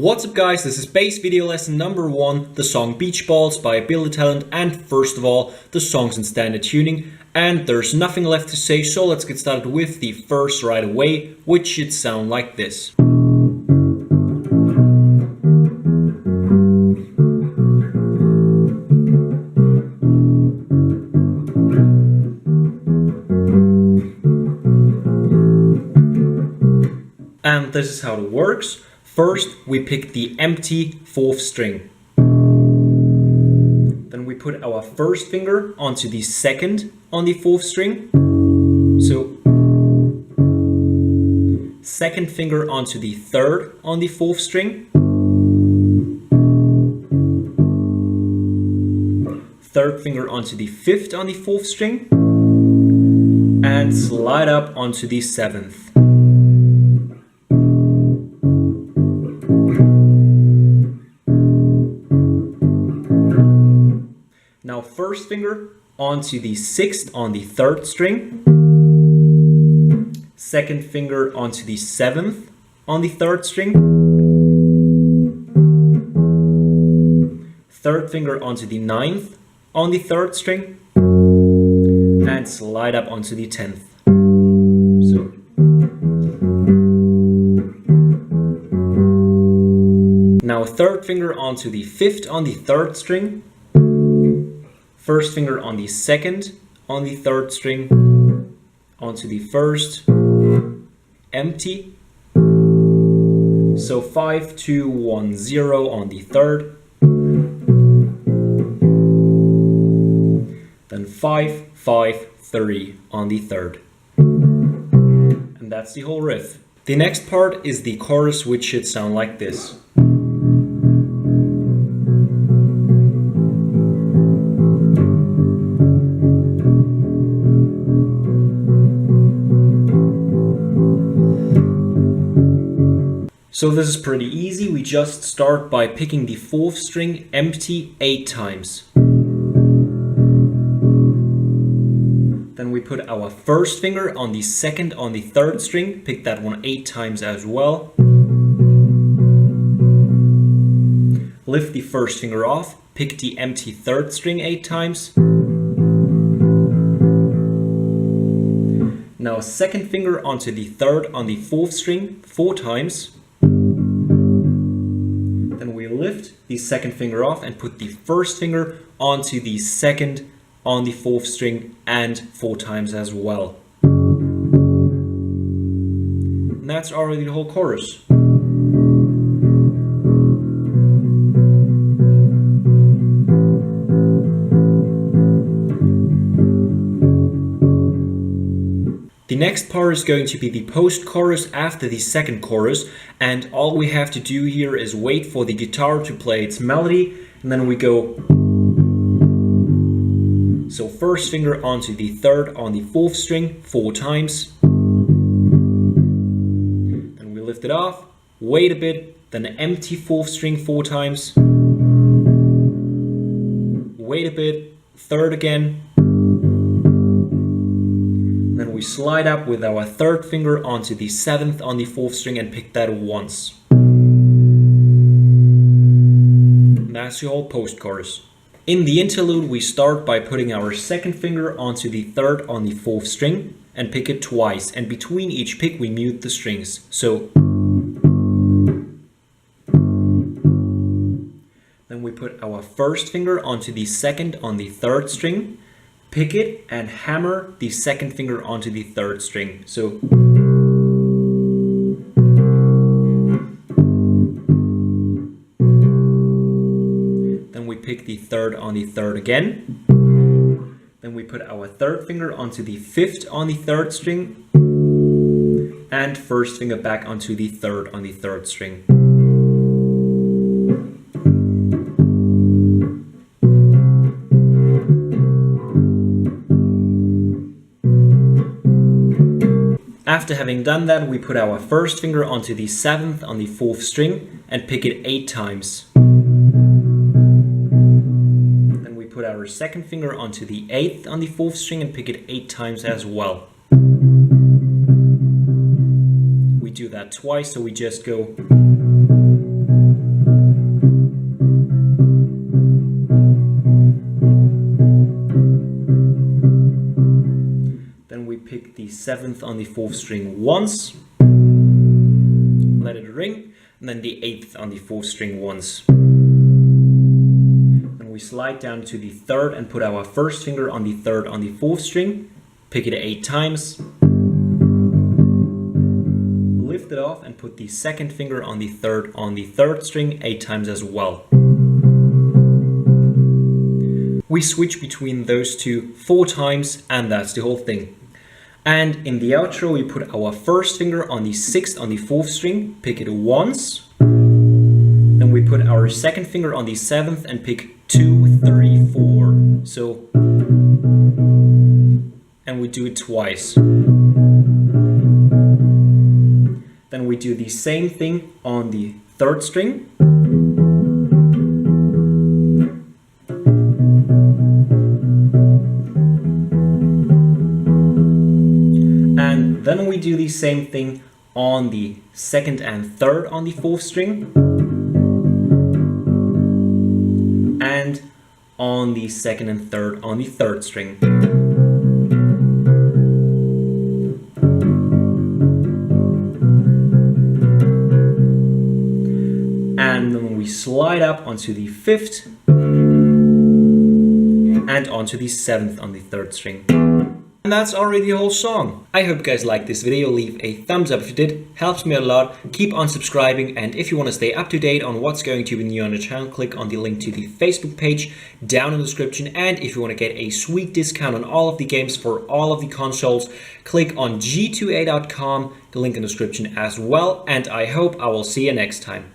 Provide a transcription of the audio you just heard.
What's up guys, this is bass video lesson number 1, the song Beach Balls by Billy Talent, and first of all, the song's in standard tuning, and there's nothing left to say, so let's get started with the verse right away, which should sound like this. And this is how it works. First, we pick the empty 4th string. Then we put our first finger onto the 2nd on the 4th string. So, 2nd finger onto the 3rd on the 4th string. 3rd finger onto the 5th on the 4th string. And slide up onto the 7th. Now first finger onto the 6th on the 3rd string, 2nd finger onto the 7th on the 3rd string, 3rd finger onto the 9th on the 3rd string, and slide up onto the 10th. So. Now 3rd finger onto the 5th on the 3rd string, 1st finger on the 2nd on the 3rd string, onto the 1st, empty. So 5, 2, 1, 0 on the 3rd. Then 5, 5, 3 on the 3rd. And that's the whole riff. The next part is the chorus, which should sound like this. So this is pretty easy. We just start by picking the 4th string empty 8 times. Then we put our first finger on the 2nd on the 3rd string, pick that one 8 times as well. Lift the first finger off, pick the empty 3rd string 8 times. Now 2nd finger onto the 3rd on the 4th string 4 times. Lift the 2nd finger off and put the 1st finger onto the 2nd on the 4th string and 4 times as well. And that's already the whole chorus. The next part is going to be the post-chorus after the 2nd chorus, and all we have to do here is wait for the guitar to play its melody, and then we go. So first finger onto the 3rd on the 4th string 4 times. Then we lift it off, wait a bit, then empty 4th string 4 times. Wait a bit, 3rd again. Then we slide up with our 3rd finger onto the 7th on the 4th string and pick that once. And that's the whole post-chorus. In the interlude, we start by putting our 2nd finger onto the 3rd on the 4th string and pick it twice. And between each pick, we mute the strings. So. Then we put our first finger onto the 2nd on the 3rd string. Pick it and hammer the 2nd finger onto the 3rd string. So. Then we pick the 3rd on the 3rd again. Then we put our 3rd finger onto the 5th on the 3rd string. And 1st finger back onto the 3rd on the 3rd string. After having done that, we put our first finger onto the 7th on the 4th string and pick it 8 times. Then we put our 2nd finger onto the 8th on the 4th string and pick it 8 times as well. We do that twice, so we just go. pick the 7th on the 4th string once, let it ring, and then the 8th on the 4th string once. Then we slide down to the 3rd and put our first finger on the 3rd on the 4th string, pick it 8 times, lift it off and put the 2nd finger on the 3rd on the 3rd string 8 times as well. We switch between those two 4 times and that's the whole thing. And in the outro we put our first finger on the 6th on the 4th string, pick it once, then we put our 2nd finger on the 7th and pick 2, 3, 4. So, and we do it twice. Then we do the same thing on the 3rd string. And then we do the same thing on the 2nd and 3rd on the 4th string. And on the 2nd and 3rd on the 3rd string. And then we slide up onto the 5th and onto the 7th on the 3rd string. And that's already the whole song. I hope you guys liked this video. Leave a thumbs up if you did. Helps me a lot. Keep on subscribing, and if you want to stay up to date on what's going to be new on the channel, click on the link to the Facebook page down in the description. And if you want to get a sweet discount on all of the games for all of the consoles, click on g2a.com, the link in the description as well. And I hope I will see you next time.